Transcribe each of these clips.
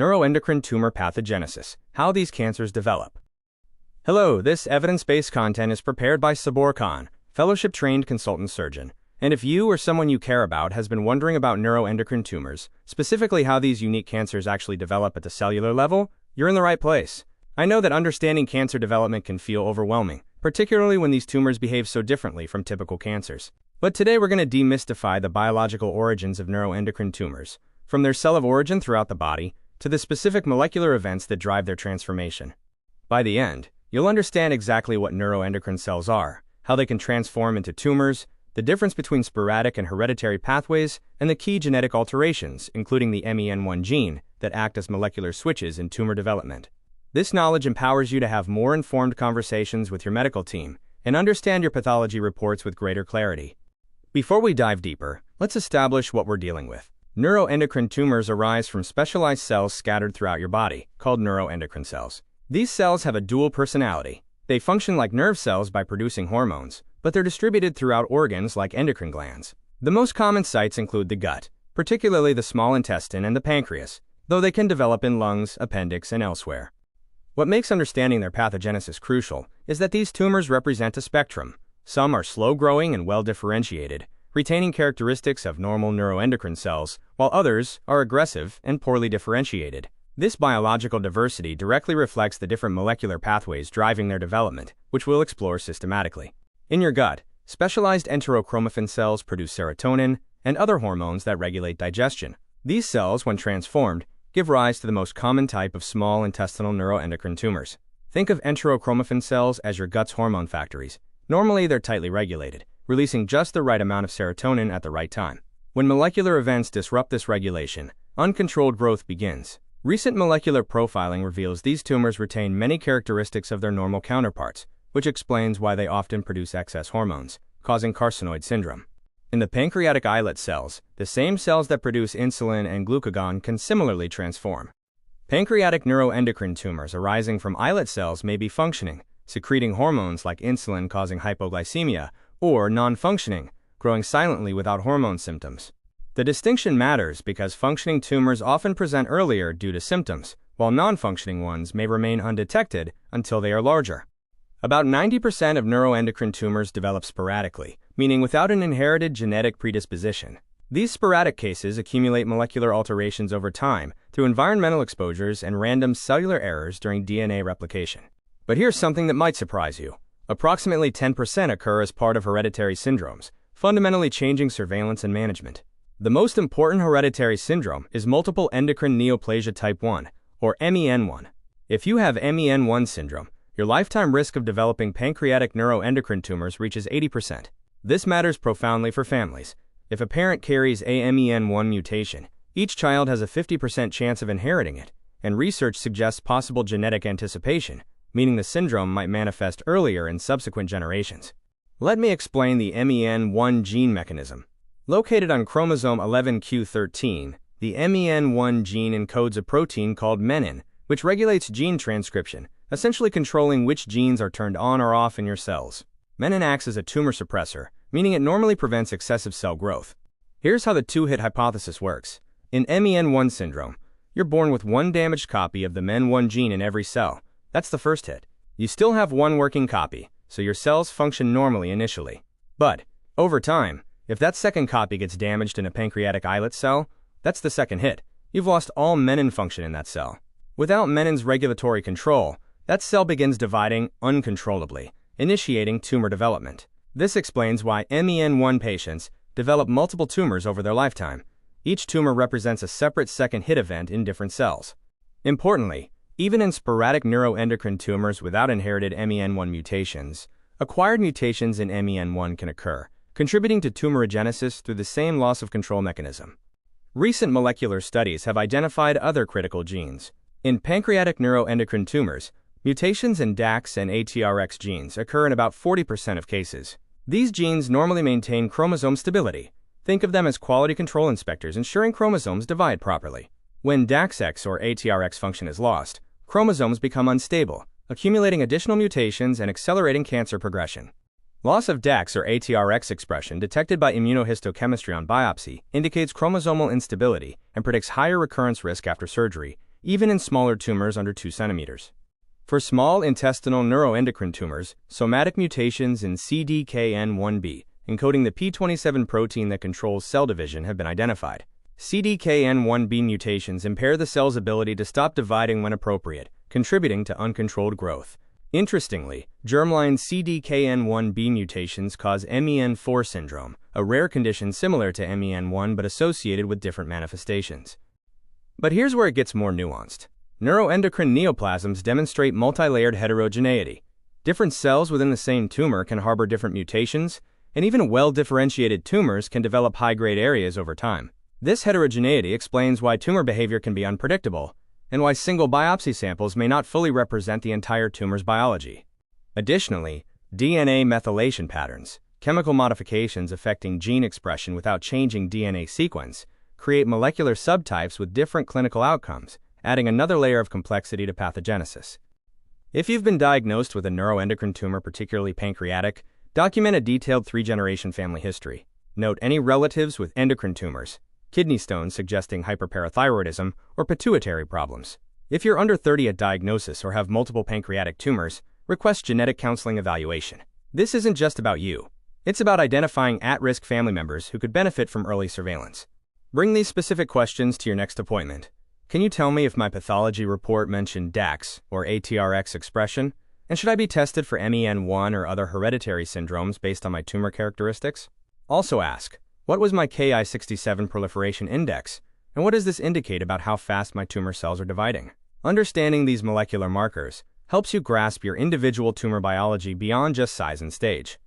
Neuroendocrine tumor pathogenesis, how these cancers develop. Hello, this evidence-based content is prepared by Saboor Khan, fellowship-trained consultant surgeon. And if you or someone you care about has been wondering about neuroendocrine tumors, specifically how these unique cancers actually develop at the cellular level, you're in the right place. I know that understanding cancer development can feel overwhelming, particularly when these tumors behave so differently from typical cancers. But today we're going to demystify the biological origins of neuroendocrine tumors, from their cell of origin throughout the body, to the specific molecular events that drive their transformation. By the end, you'll understand exactly what neuroendocrine cells are, how they can transform into tumors, the difference between sporadic and hereditary pathways, and the key genetic alterations, including the MEN1 gene, that act as molecular switches in tumor development. This knowledge empowers you to have more informed conversations with your medical team and understand your pathology reports with greater clarity. Before we dive deeper, let's establish what we're dealing with. Neuroendocrine tumors arise from specialized cells scattered throughout your body, called neuroendocrine cells. These cells have a dual personality. They function like nerve cells by producing hormones, but they're distributed throughout organs like endocrine glands. The most common sites include the gut, particularly the small intestine and the pancreas, though they can develop in lungs, appendix, and elsewhere. What makes understanding their pathogenesis crucial is that these tumors represent a spectrum. Some are slow-growing and well-differentiated, retaining characteristics of normal neuroendocrine cells, while others are aggressive and poorly differentiated. This biological diversity directly reflects the different molecular pathways driving their development, which we'll explore systematically. In your gut, specialized enterochromaffin cells produce serotonin and other hormones that regulate digestion. These cells, when transformed, give rise to the most common type of small intestinal neuroendocrine tumors. Think of enterochromaffin cells as your gut's hormone factories. Normally, they're tightly regulated, releasing just the right amount of serotonin at the right time. When molecular events disrupt this regulation, uncontrolled growth begins. Recent molecular profiling reveals these tumors retain many characteristics of their normal counterparts, which explains why they often produce excess hormones, causing carcinoid syndrome. In the pancreatic islet cells, the same cells that produce insulin and glucagon can similarly transform. Pancreatic neuroendocrine tumors arising from islet cells may be functioning, secreting hormones like insulin causing hypoglycemia, or non-functioning, growing silently without hormone symptoms. The distinction matters because functioning tumors often present earlier due to symptoms, while non-functioning ones may remain undetected until they are larger. About 90% of neuroendocrine tumors develop sporadically, meaning without an inherited genetic predisposition. These sporadic cases accumulate molecular alterations over time through environmental exposures and random cellular errors during DNA replication. But here's something that might surprise you. Approximately 10% occur as part of hereditary syndromes, fundamentally changing surveillance and management. The most important hereditary syndrome is multiple endocrine neoplasia type 1, or MEN1. If you have MEN1 syndrome, your lifetime risk of developing pancreatic neuroendocrine tumors reaches 80%. This matters profoundly for families. If a parent carries a MEN1 mutation, each child has a 50% chance of inheriting it, and research suggests possible genetic anticipation, meaning the syndrome might manifest earlier in subsequent generations. Let me explain the MEN1 gene mechanism. Located on chromosome 11q13, the MEN1 gene encodes a protein called menin, which regulates gene transcription, essentially controlling which genes are turned on or off in your cells. Menin acts as a tumor suppressor, meaning it normally prevents excessive cell growth. Here's how the two-hit hypothesis works. In MEN1 syndrome, you're born with one damaged copy of the MEN1 gene in every cell. That's the first hit. You still have one working copy, so your cells function normally initially. But, over time, if that second copy gets damaged in a pancreatic islet cell, that's the second hit. You've lost all menin function in that cell. Without menin's regulatory control, that cell begins dividing uncontrollably, initiating tumor development. This explains why MEN1 patients develop multiple tumors over their lifetime. Each tumor represents a separate second hit event in different cells. Importantly, even in sporadic neuroendocrine tumors without inherited MEN1 mutations, acquired mutations in MEN1 can occur, contributing to tumorigenesis through the same loss of control mechanism. Recent molecular studies have identified other critical genes. In pancreatic neuroendocrine tumors, mutations in DAXX and ATRX genes occur in about 40% of cases. These genes normally maintain chromosome stability. Think of them as quality control inspectors ensuring chromosomes divide properly. When DAXX or ATRX function is lost, chromosomes become unstable, accumulating additional mutations and accelerating cancer progression. Loss of DAXX or ATRX expression detected by immunohistochemistry on biopsy indicates chromosomal instability and predicts higher recurrence risk after surgery, even in smaller tumors under 2 centimeters. For small intestinal neuroendocrine tumors, somatic mutations in CDKN1B, encoding the P27 protein that controls cell division, have been identified. CDKN1B mutations impair the cell's ability to stop dividing when appropriate, contributing to uncontrolled growth. Interestingly, germline CDKN1B mutations cause MEN4 syndrome, a rare condition similar to MEN1 but associated with different manifestations. But here's where it gets more nuanced. Neuroendocrine neoplasms demonstrate multi-layered heterogeneity. Different cells within the same tumor can harbor different mutations, and even well-differentiated tumors can develop high-grade areas over time. This heterogeneity explains why tumor behavior can be unpredictable, and why single biopsy samples may not fully represent the entire tumor's biology. Additionally, DNA methylation patterns, chemical modifications affecting gene expression without changing DNA sequence, create molecular subtypes with different clinical outcomes, adding another layer of complexity to pathogenesis. If you've been diagnosed with a neuroendocrine tumor, particularly pancreatic, document a detailed 3-generation family history. Note any relatives with endocrine tumors, kidney stones suggesting hyperparathyroidism, or pituitary problems. If you're under 30 at diagnosis or have multiple pancreatic tumors, request genetic counseling evaluation. This isn't just about you. It's about identifying at-risk family members who could benefit from early surveillance. Bring these specific questions to your next appointment. Can you tell me if my pathology report mentioned DAXX or ATRX expression? And should I be tested for MEN1 or other hereditary syndromes based on my tumor characteristics? Also ask, what was my Ki67 proliferation index, and what does this indicate about how fast my tumor cells are dividing? Understanding these molecular markers helps you grasp your individual tumor biology beyond just size and stage.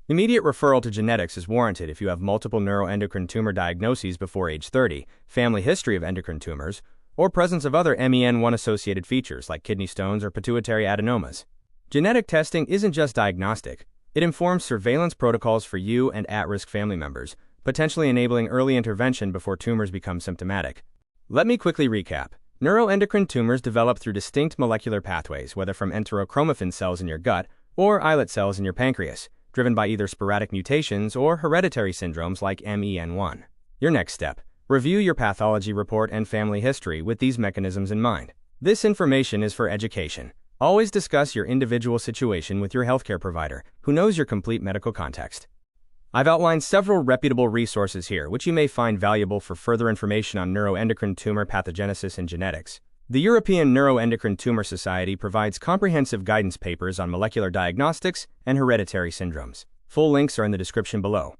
Immediate referral to genetics is warranted if you have multiple neuroendocrine tumor diagnoses before age 30, family history of endocrine tumors, or presence of other MEN1-associated features like kidney stones or pituitary adenomas. Genetic testing isn't just diagnostic. It informs surveillance protocols for you and at-risk family members, potentially enabling early intervention before tumors become symptomatic. Let me quickly recap. Neuroendocrine tumors develop through distinct molecular pathways, whether from Enterochromaffin cells in your gut or islet cells in your pancreas, driven by either sporadic mutations or hereditary syndromes like MEN1. Your next step: review your pathology report and family history with these mechanisms in mind. This information is for education. Always discuss your individual situation with your healthcare provider, who knows your complete medical context. I've outlined several reputable resources here, which you may find valuable for further information on neuroendocrine tumor pathogenesis and genetics. The European Neuroendocrine Tumor Society provides comprehensive guidance papers on molecular diagnostics and hereditary syndromes. Full links are in the description below.